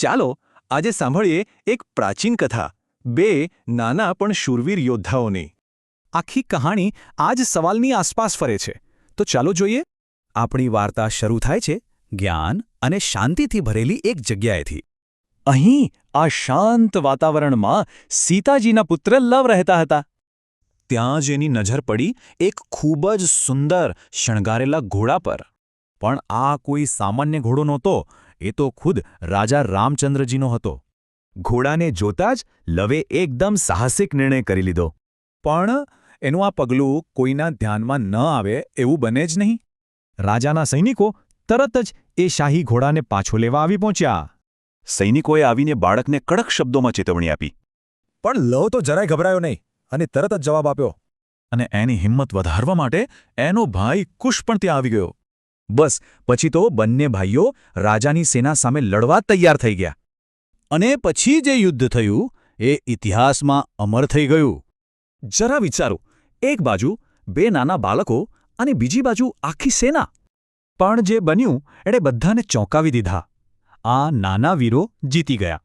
ચાલો આજે સાંભળીએ એક પ્રાચીન કથા, બે નાના પણ શૂરવીર યોદ્ધાઓની. આખી કહાણી આ જ સવાલની આસપાસ ફરે છે. તો ચાલો જોઈએ. આપણી વાર્તા શરૂ થાય છે જ્ઞાન અને શાંતિથી ભરેલી એક જગ્યાએથી. અહીં આ શાંત વાતાવરણમાં સીતાજીના પુત્ર લવ રહેતા હતા. ત્યાં જ એની નજર પડી એક ખૂબ જ સુંદર શણગારેલા ઘોડા પર. પણ આ કોઈ સામાન્ય ઘોડો નહોતો, એ તો ખુદ રાજા રામચંદ્રજીનો હતો. ઘોડાને જોતાં જ લવે એકદમ સાહસિક નિર્ણય કરી લીધો. પણ એનું આ પગલું કોઈના ધ્યાનમાં ન આવે એવું બને જ નહીં. રાજાના સૈનિકો તરત જ એ શાહી ઘોડાને પાછો લેવા આવી પહોંચ્યા. સૈનિકોએ આવીને બાળકને કડક શબ્દોમાં ચેતવણી આપી. પણ લવ તો જરાય ગભરાયો નહીં અને તરત જ જવાબ આપ્યો. અને એની હિંમત વધારવા માટે એનો ભાઈ કુશ પણ ત્યાં આવી ગયો. બસ પછી તો બંને ભાઈઓ રાજાની સેના સામે લડવા તૈયાર થઈ ગયા. અને પછી જે યુદ્ધ થયું એ ઇતિહાસમાં અમર થઈ ગયું. જરા વિચારો, એક બાજુ બે નાના બાળકો અને બીજી બાજુ આખી સેના. પણ જે બન્યું એણે બધાને ચોંકાવી દીધા. આ નાના વીરો જીતી ગયા.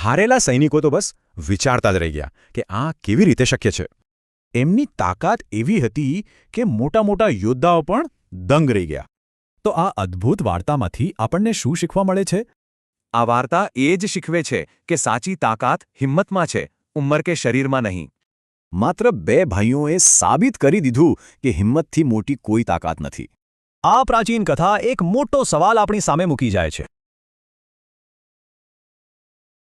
હારેલા સૈનિકો તો બસ વિચારતા જ રહી ગયા કે આ કેવી રીતે શક્ય છે. એમની તાકાત એવી હતી કે મોટા મોટા યોદ્ધાઓ પણ દંગ રહી ગયા. તો આ અદ્ભુત વાર્તામાંથી આપણને શું શીખવા મળે છે? આ વાર્તા એ જ શીખવે છે કે સાચી તાકાત હિંમતમાં છે, ઉંમર કે શરીરમાં નહીં. માત્ર બે ભાઈઓએ સાબિત કરી દીધું કે હિંમતથી મોટી કોઈ તાકાત નથી. આ પ્રાચીન કથા એક મોટો સવાલ આપણી સામે મૂકી જાય છે.